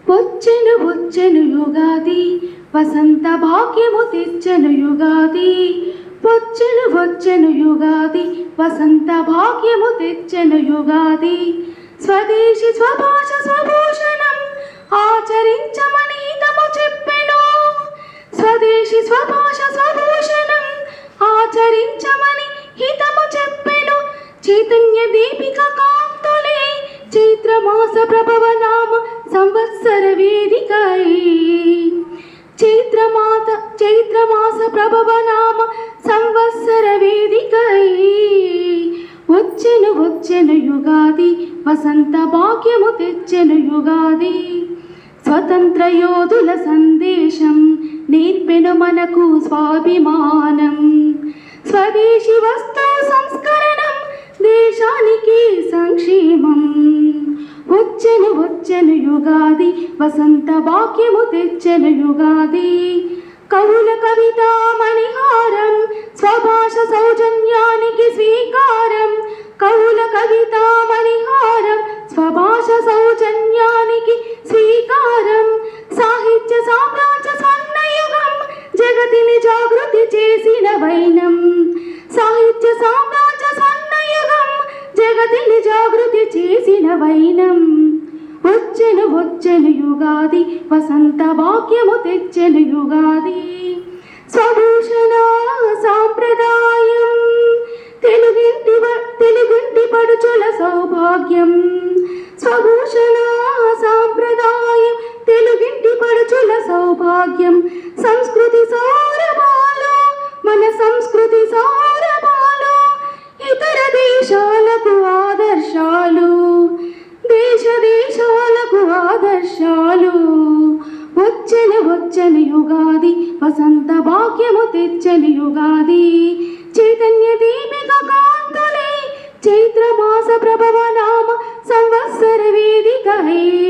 వచ్చెను వచ్చెను యుగాది వసంత భాగ్యము తెచ్చెను యుగాది. వచ్చెను వచ్చెను యుగాది వసంత భాగ్యము తెచ్చెను యుగాది. స్వదేశీ స్వభాష స్వభూషణం ఆచరించమని హితము చెప్పెను. స్వదేశీ స్వభాష స్వభూషణం ఆచరించమని హితము చెప్పెను. చైతన్య దీపిక కాంతులే చైత్రమాస ప్రభవ నామ సంవత్సర వేదికై. చైత్రమాస ప్రభవ నామ సంవత్సర వేదికై. వచ్చెను వచ్చెను యుగాది వసంత భాగ్యము తెచ్చెను యుగాది. స్వతంత్ర యోధుల సందేశం నేర్పెను మనకు స్వాభిమానం. స్వదేశీ వస్తు సంస్కరణం దేశానికి సంక్షేమం. వచ్చెను వచ్చెను యుగాది వసంత భాగ్యము తెచ్చెను యుగాది. కవుల కవితా మణిహారం స్వభాష సౌజన్యానికి స్వీకారం. కవుల కవితా మణిహారం స్వభాష సౌజన్యానికి స్వీకారం. సాహిత్య సామ్రాజ్య స్వర్ణయుగం జగతిని జాగృతి చేసిన వైనం. సాహిత్య సామ్రాజ్య స్వర్ణయుగం జగతిని జాగృతి చేసిన వైనం. వచ్చెను వచ్చెను యుగాది వసంత భాగ్యము తెచ్చెను యుగాది. స్వభూషణ సాంప్రదాయం తెలుగింటి పడుచుల సౌభాగ్యం. స్వభూషణ సాంప్రదాయం తెలుగింటి పడుచుల సౌభాగ్యం. సంస్కృతి సౌరభాలు మన సంస్కృతి సౌరభాలు ఇతర దేశాలకు ఆదర్శాలు. దేశ దేశాలకు ఆదర్శాలు. వచ్చెను వచ్చెను యుగాది వసంత భాగ్యము తెచ్చెను యుగాది. చైతన్య దీపిక కాంతులే చైత్రమాస ప్రభవ నామ సంవత్సర వేదికై.